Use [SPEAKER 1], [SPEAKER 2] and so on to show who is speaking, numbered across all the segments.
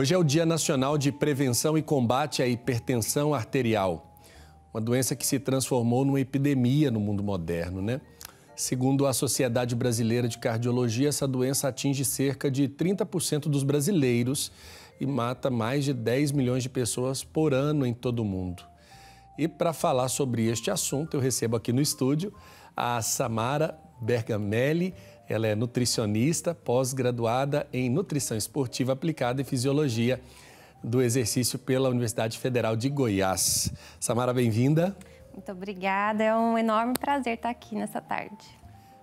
[SPEAKER 1] Hoje é o Dia Nacional de Prevenção e Combate à Hipertensão Arterial, uma doença que se transformou numa epidemia no mundo moderno, né? Segundo a Sociedade Brasileira de Cardiologia, essa doença atinge cerca de 30% dos brasileiros e mata mais de 10 milhões de pessoas por ano em todo o mundo. E para falar sobre este assunto, eu recebo aqui no estúdio a Samara Bergamelli. Ela é nutricionista, pós-graduada em Nutrição Esportiva Aplicada e Fisiologia do Exercício pela Universidade Federal de Goiás. Samara, bem-vinda.
[SPEAKER 2] Muito obrigada, é um enorme prazer estar aqui nessa tarde.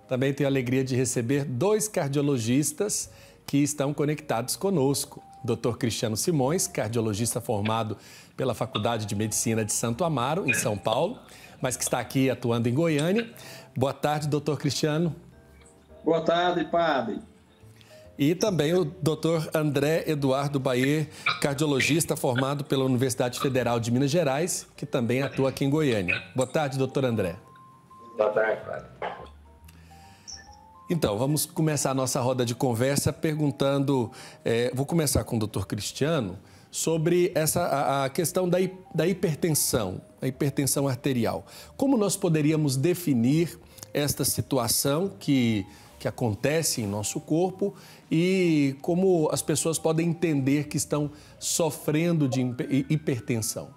[SPEAKER 1] Também tenho a alegria de receber dois cardiologistas que estão conectados conosco. Dr. Cristiano Simões, cardiologista formado pela Faculdade de Medicina de Santo Amaro, em São Paulo, mas que está aqui atuando em Goiânia. Boa tarde, doutor Cristiano.
[SPEAKER 3] Boa tarde, padre.
[SPEAKER 1] E também o Dr. André Eduardo Bayer, cardiologista formado pela Universidade Federal de Minas Gerais, que também atua aqui em Goiânia. Boa tarde, doutor André.
[SPEAKER 4] Boa tarde, padre.
[SPEAKER 1] Então, vamos começar a nossa roda de conversa perguntando, vou começar com o doutor Cristiano, sobre a questão da hipertensão, a hipertensão arterial. Como nós poderíamos definir esta situação que acontece em nosso corpo e como as pessoas podem entender que estão sofrendo de hipertensão?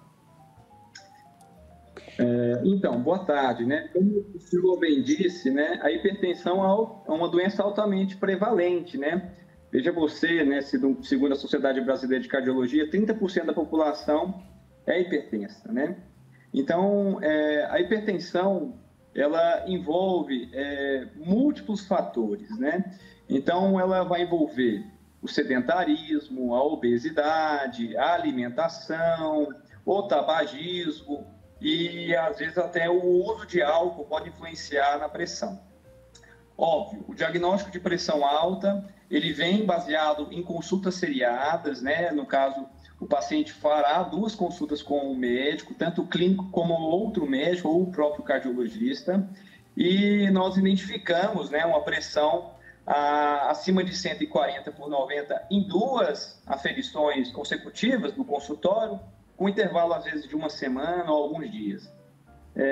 [SPEAKER 3] Então, boa tarde, né? Como o senhor bem disse, né, a hipertensão é uma doença altamente prevalente, né? Veja você, né, segundo a Sociedade Brasileira de Cardiologia, 30% da população é hipertensa, né? Então, a hipertensão, ela envolve múltiplos fatores, né? Então, ela vai envolver o sedentarismo, a obesidade, a alimentação, o tabagismo e, às vezes, até o uso de álcool pode influenciar na pressão. Óbvio, o diagnóstico de pressão alta, ele vem baseado em consultas seriadas, né? No caso, o paciente fará 2 consultas com o médico, tanto o clínico como outro médico ou o próprio cardiologista, e nós identificamos, né, uma pressão acima de 140/90 em 2 aferições consecutivas no consultório, com intervalo às vezes de uma semana ou alguns dias.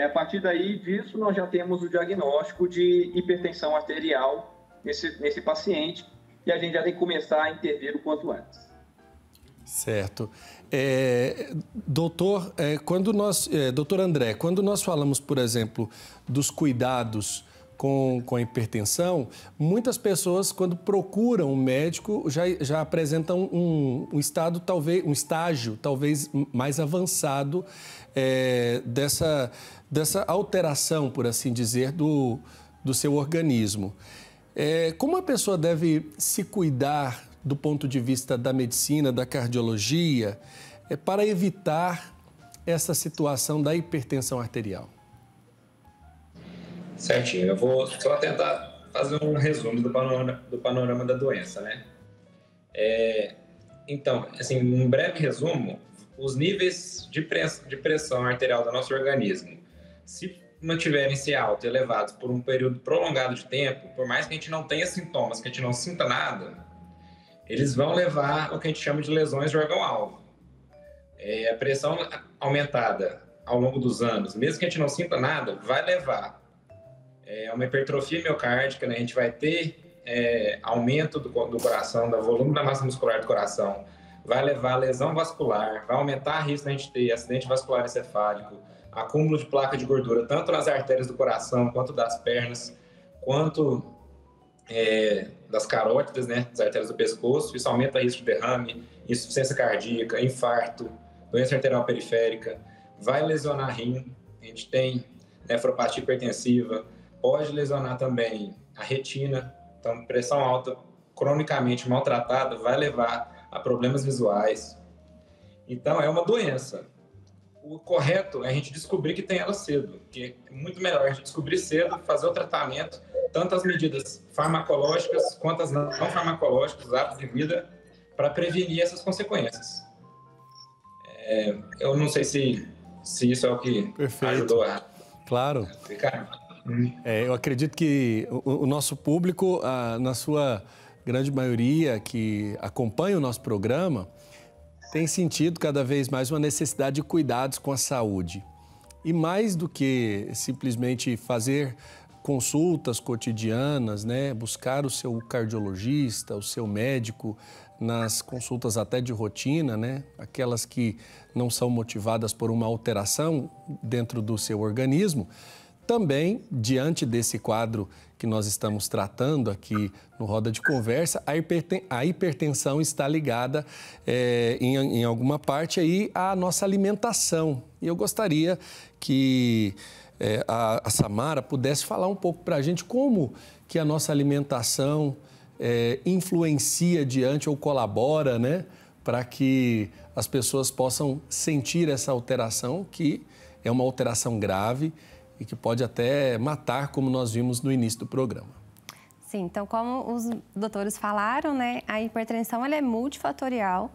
[SPEAKER 3] A partir disso, nós já temos o diagnóstico de hipertensão arterial nesse paciente, e a gente já tem que começar a intervir o quanto antes.
[SPEAKER 1] Certo. Doutor André, quando nós falamos, por exemplo, dos cuidados com a hipertensão, muitas pessoas, quando procuram um médico, já apresentam um estágio talvez mais avançado dessa alteração, por assim dizer, do seu organismo. Como a pessoa deve se cuidar do ponto de vista da medicina, da cardiologia, para evitar essa situação da hipertensão arterial?
[SPEAKER 4] Certinho, eu vou só tentar fazer um resumo do panorama da doença, né? Então, assim, um breve resumo, os níveis de pressão arterial do nosso organismo, se mantiverem-se altos e elevados por um período prolongado de tempo, por mais que a gente não tenha sintomas, que a gente não sinta nada, eles vão levar ao que a gente chama de lesões de órgão-alvo. A pressão aumentada ao longo dos anos, mesmo que a gente não sinta nada, vai levar a uma hipertrofia miocárdica, né? A gente vai ter aumento do coração, do volume da massa muscular do coração, vai levar a lesão vascular, vai aumentar o risco de a gente ter acidente vascular encefálico, acúmulo de placa de gordura, tanto nas artérias do coração, quanto das pernas, quanto das carótidas, né, das artérias do pescoço. Isso aumenta o risco de derrame, insuficiência cardíaca, infarto, doença arterial periférica, vai lesionar rim, a gente tem nefropatia hipertensiva, pode lesionar também a retina. Então, pressão alta cronicamente maltratada vai levar a problemas visuais. Então, é uma doença. O correto é a gente descobrir que tem ela cedo, que é muito melhor a gente descobrir cedo, fazer o tratamento, tanto as medidas farmacológicas quanto as não farmacológicas, os hábitos de vida, para prevenir essas consequências. Eu não sei se isso é o que ajudou a explicar.
[SPEAKER 1] Eu acredito que o nosso público, na sua grande maioria que acompanha o nosso programa, tem sentido cada vez mais uma necessidade de cuidados com a saúde. E mais do que simplesmente fazer consultas cotidianas, né? Buscar o seu cardiologista, o seu médico nas consultas até de rotina, né? Aquelas que não são motivadas por uma alteração dentro do seu organismo. Também, diante desse quadro que nós estamos tratando aqui no Roda de Conversa, a hipertensão está ligada em alguma parte aí à nossa alimentação. E eu gostaria que a Samara pudesse falar um pouco para a gente como que a nossa alimentação influencia diante ou colabora, né, para que as pessoas possam sentir essa alteração, que é uma alteração grave e que pode até matar, como nós vimos no início do programa.
[SPEAKER 2] Sim, então como os doutores falaram, né, a hipertensão ela é multifatorial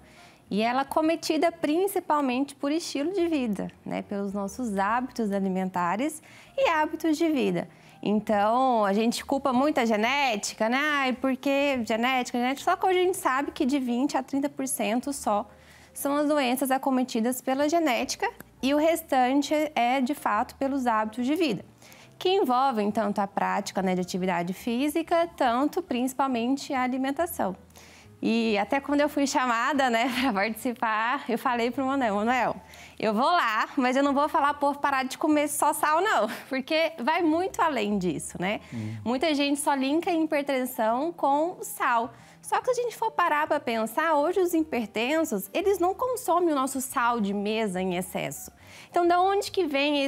[SPEAKER 2] e ela é cometida principalmente por estilo de vida, né, pelos nossos hábitos alimentares e hábitos de vida. Então, a gente culpa muito a genética, né, porque genética, só que hoje a gente sabe que de 20% a 30% só são as doenças acometidas pela genética e o restante é, de fato, pelos hábitos de vida, que envolvem tanto a prática, né, de atividade física, tanto, principalmente, a alimentação. E até quando eu fui chamada, né, para participar, eu falei para o Manuel, eu vou lá, mas eu não vou falar por parar de comer só sal, não, porque vai muito além disso, né? Muita gente só linka a hipertensão com sal. Só que se a gente for parar para pensar, hoje os hipertensos, eles não consomem o nosso sal de mesa em excesso. Então, de onde que vem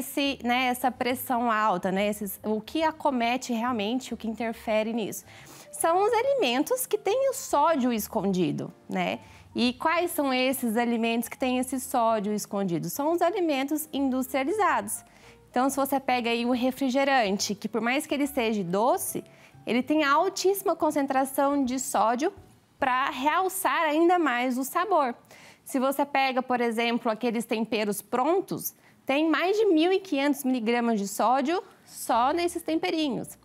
[SPEAKER 2] essa pressão alta, né? O que acomete realmente, o que interfere nisso? São os alimentos que têm o sódio escondido, né? E quais são esses alimentos que têm esse sódio escondido? São os alimentos industrializados. Então, se você pega aí o refrigerante, que por mais que ele seja doce, ele tem altíssima concentração de sódio para realçar ainda mais o sabor. Se você pega, por exemplo, aqueles temperos prontos, tem mais de 1.500 miligramas de sódio só nesses temperinhos.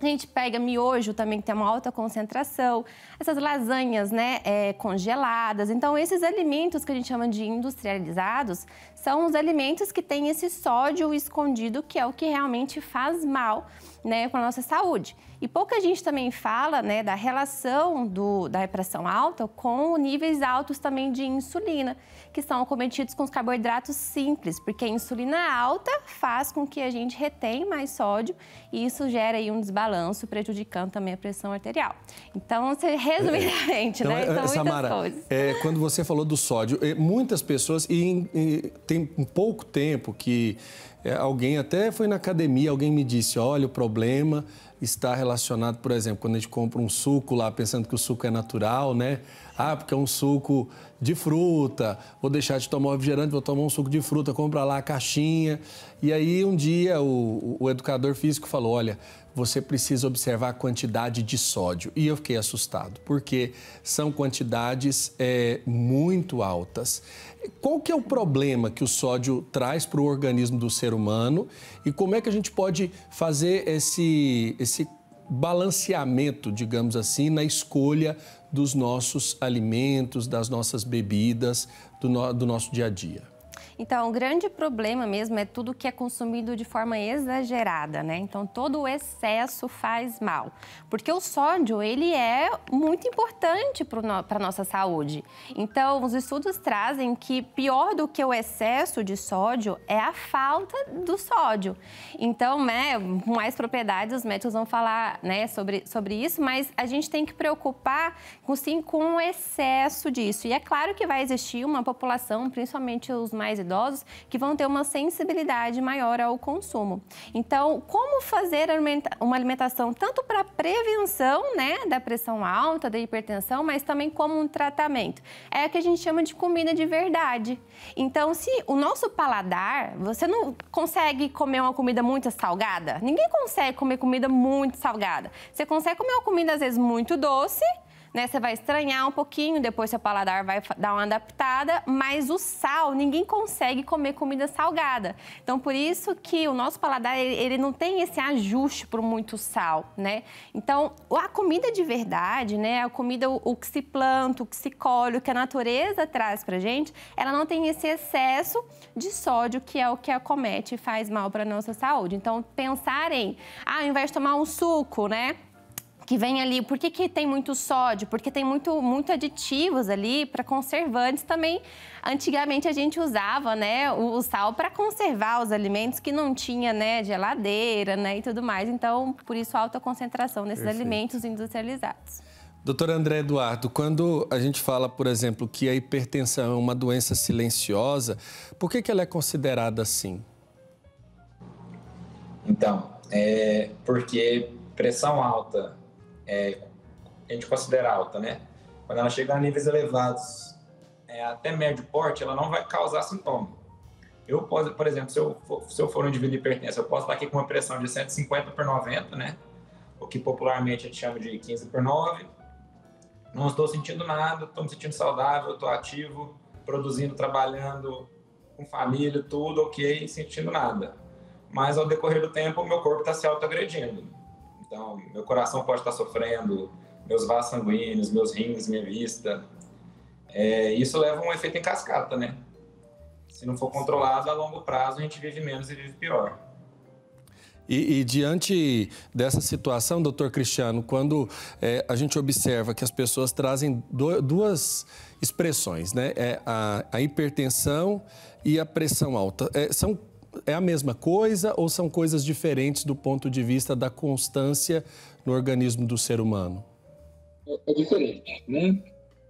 [SPEAKER 2] A gente pega miojo também, que tem uma alta concentração, essas lasanhas, né, congeladas. Então, esses alimentos que a gente chama de industrializados são os alimentos que têm esse sódio escondido, que é o que realmente faz mal, né, para a nossa saúde. E pouca gente também fala, né, da relação da pressão alta com níveis altos também de insulina, que são acometidos com os carboidratos simples, porque a insulina alta faz com que a gente retém mais sódio e isso gera aí um desbalanço, prejudicando também a pressão arterial. Então, resumidamente, né, são muitas
[SPEAKER 1] Samara,
[SPEAKER 2] coisas.
[SPEAKER 1] Quando você falou do sódio, muitas pessoas, tem um pouco tempo que alguém até foi na academia, alguém me disse, olha, o problema está relacionado, por exemplo, quando a gente compra um suco lá, pensando que o suco é natural, né? Ah, porque é um suco de fruta, vou deixar de tomar refrigerante, vou tomar um suco de fruta, compra lá a caixinha. E aí, um dia, o educador físico falou, olha, você precisa observar a quantidade de sódio. E eu fiquei assustado, porque são quantidades muito altas. Qual que é o problema que o sódio traz para o organismo do ser humano e como é que a gente pode fazer esse balanceamento, digamos assim, na escolha dos nossos alimentos, das nossas bebidas, do nosso dia a dia?
[SPEAKER 2] Então, o grande problema mesmo é tudo que é consumido de forma exagerada, né? Então, todo o excesso faz mal. Porque o sódio, ele é muito importante para a nossa saúde. Então, os estudos trazem que pior do que o excesso de sódio é a falta do sódio. Então, né, com mais propriedades, os médicos vão falar, né, sobre isso, mas a gente tem que preocupar, sim, com o excesso disso. E é claro que vai existir uma população, principalmente os mais idosos, que vão ter uma sensibilidade maior ao consumo. Então, como fazer uma alimentação tanto para prevenção, né, da pressão alta, da hipertensão, mas também como um tratamento? É o que a gente chama de comida de verdade. Então, se o nosso paladar, você não consegue comer uma comida muito salgada? Ninguém consegue comer comida muito salgada. Você consegue comer uma comida, às vezes, muito doce, né? Você vai estranhar um pouquinho, depois seu paladar vai dar uma adaptada, mas o sal, ninguém consegue comer comida salgada. Então, por isso que o nosso paladar, ele não tem esse ajuste por muito sal, né? Então, a comida de verdade, né? A comida, o que se planta, o que se colhe, o que a natureza traz pra gente, ela não tem esse excesso de sódio, que é o que acomete e faz mal para nossa saúde. Então, pensar em, ao invés de tomar um suco, né? Que vem ali, por que tem muito sódio? Porque tem muito aditivos ali para conservantes também. Antigamente a gente usava, né, o sal para conservar os alimentos que não tinha, né, geladeira, né, e tudo mais. Então, por isso, alta concentração nesses alimentos industrializados.
[SPEAKER 1] Doutor André Eduardo, quando a gente fala, por exemplo, que a hipertensão é uma doença silenciosa, por que ela é considerada assim?
[SPEAKER 4] Então, porque pressão alta, a gente considera alta, né? Quando ela chega a níveis elevados, até médio porte, ela não vai causar sintoma. Eu posso, por exemplo, se eu for um indivíduo hipertenso, eu posso estar aqui com uma pressão de 150/90, né? O que popularmente a gente chama de 15/9. Não estou sentindo nada, estou me sentindo saudável, estou ativo, produzindo, trabalhando, com família, tudo ok, sentindo nada. Mas ao decorrer do tempo, o meu corpo está se autoagredindo. Então, meu coração pode estar sofrendo, meus vasos sanguíneos, meus rins, minha vista. Isso leva a um efeito em cascata, né? Se não for controlado, a longo prazo, a gente vive menos e vive pior.
[SPEAKER 1] E diante dessa situação, doutor Cristiano, quando a gente observa que as pessoas trazem duas expressões, né? A hipertensão e a pressão alta. É a mesma coisa ou são coisas diferentes do ponto de vista da constância no organismo do ser humano?
[SPEAKER 3] É diferente, né?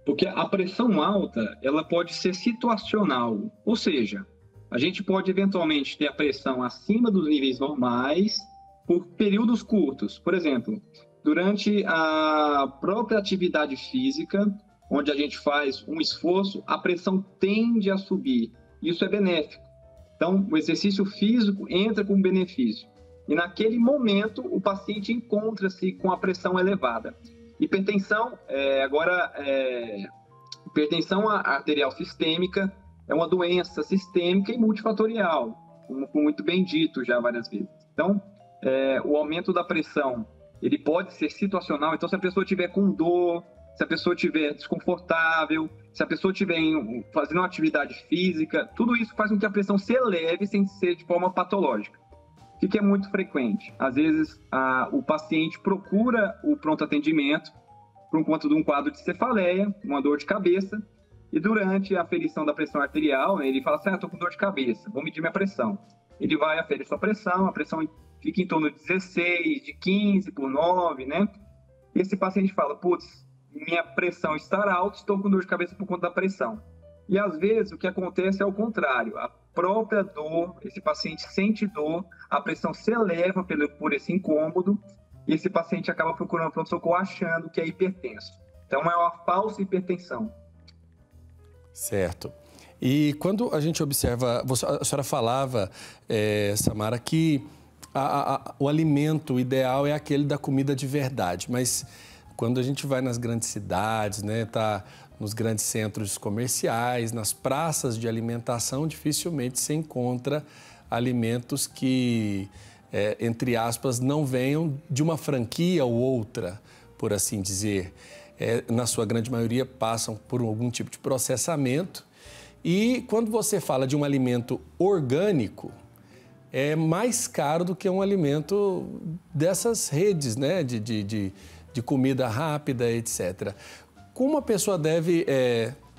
[SPEAKER 3] Porque a pressão alta, ela pode ser situacional, ou seja, a gente pode eventualmente ter a pressão acima dos níveis normais por períodos curtos. Por exemplo, durante a própria atividade física, onde a gente faz um esforço, a pressão tende a subir. Isso é benéfico. Então, o exercício físico entra com benefício. E naquele momento, o paciente encontra-se com a pressão elevada. Hipertensão, hipertensão arterial sistêmica, é uma doença sistêmica e multifatorial, como foi muito bem dito já várias vezes. Então, o aumento da pressão, ele pode ser situacional. Então, se a pessoa estiver com dor, se a pessoa estiver desconfortável, se a pessoa estiver fazendo uma atividade física, tudo isso faz com que a pressão se eleve sem ser de forma patológica. O que é muito frequente? Às vezes, o paciente procura o pronto atendimento por conta de um quadro de cefaleia, uma dor de cabeça, e durante a aferição da pressão arterial, ele fala assim, estou com dor de cabeça, vou medir minha pressão. Ele vai aferir sua pressão, a pressão fica em torno de 16, de 15/9, né? E esse paciente fala, putz, minha pressão está alta, estou com dor de cabeça por conta da pressão. E às vezes o que acontece é o contrário, a própria dor, esse paciente sente dor, a pressão se eleva por esse incômodo, e esse paciente acaba procurando pronto-socorro achando que é hipertenso. Então é uma falsa hipertensão.
[SPEAKER 1] Certo. E quando a gente observa, a senhora falava, Samara, que o alimento ideal é aquele da comida de verdade, mas quando a gente vai nas grandes cidades, né, tá nos grandes centros comerciais, nas praças de alimentação, dificilmente se encontra alimentos que, entre aspas, não venham de uma franquia ou outra, por assim dizer. Na sua grande maioria, passam por algum tipo de processamento. E quando você fala de um alimento orgânico, é mais caro do que um alimento dessas redes, né, de comida rápida, etc. Como a pessoa deve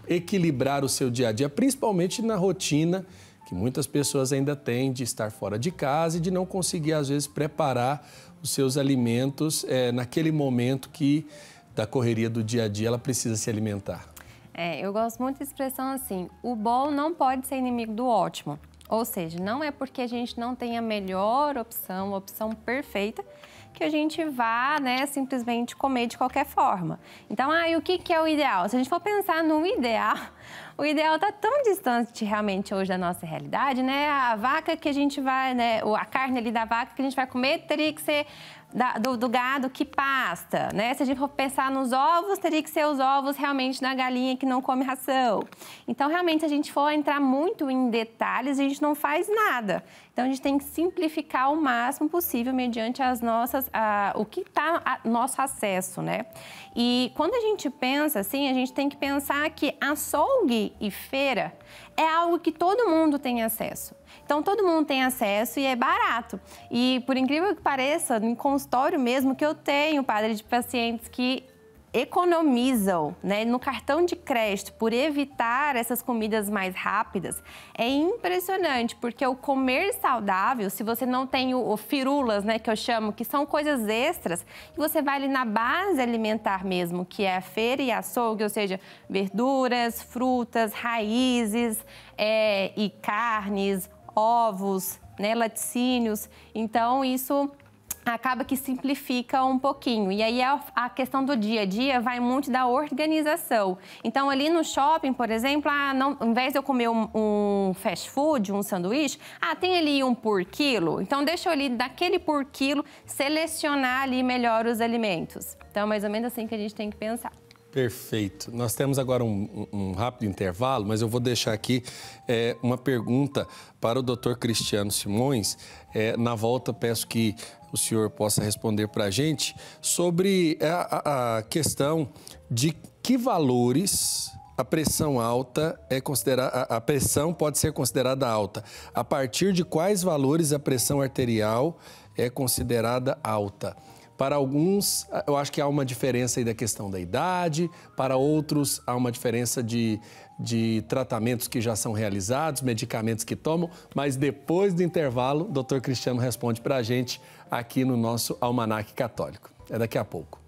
[SPEAKER 1] equilibrar o seu dia a dia, principalmente na rotina que muitas pessoas ainda têm de estar fora de casa e de não conseguir, às vezes, preparar os seus alimentos naquele momento da correria do dia a dia, ela precisa se alimentar?
[SPEAKER 2] Eu gosto muito da expressão assim, o bom não pode ser inimigo do ótimo. Ou seja, não é porque a gente não tem a melhor opção, a opção perfeita, que a gente vá, né, simplesmente comer de qualquer forma. Então, e o que é o ideal? Se a gente for pensar no ideal, o ideal está tão distante realmente hoje da nossa realidade, né? A vaca que a gente vai, né, a carne ali da vaca que a gente vai comer teria que ser do gado que pasta, né? Se a gente for pensar nos ovos, teria que ser os ovos realmente da galinha que não come ração. Então, realmente, se a gente for entrar muito em detalhes, a gente não faz nada. Então, a gente tem que simplificar o máximo possível mediante as nossas, o que está a nosso acesso, né? E quando a gente pensa assim, a gente tem que pensar que açougue e feira é algo que todo mundo tem acesso. Então, todo mundo tem acesso e é barato. E, por incrível que pareça, no consultório mesmo que eu tenho, padre, de pacientes que economizam, né, no cartão de crédito por evitar essas comidas mais rápidas, é impressionante, porque o comer saudável, se você não tem o firulas, né, que eu chamo, que são coisas extras, e você vai ali na base alimentar mesmo, que é a feira e açougue, ou seja, verduras, frutas, raízes e carnes, ovos, né, laticínios. Então, isso acaba que simplifica um pouquinho. E aí a questão do dia a dia vai muito da organização. Então, ali no shopping, por exemplo, ao invés de eu comer um fast food, um sanduíche, tem ali um por quilo. Então, deixa eu ali, daquele por quilo, selecionar ali melhor os alimentos. Então, é mais ou menos assim que a gente tem que pensar.
[SPEAKER 1] Perfeito. Nós temos agora um rápido intervalo, mas eu vou deixar aqui uma pergunta para o Dr. Cristiano Simões. Na volta, peço que o senhor possa responder para a gente sobre a questão de que valores a pressão alta é considerada, a pressão pode ser considerada alta. A partir de quais valores a pressão arterial é considerada alta? Para alguns, eu acho que há uma diferença aí da questão da idade, para outros há uma diferença de tratamentos que já são realizados, medicamentos que tomam, mas depois do intervalo, o Dr. Cristiano responde para a gente aqui no nosso Almanaque Católico. É daqui a pouco.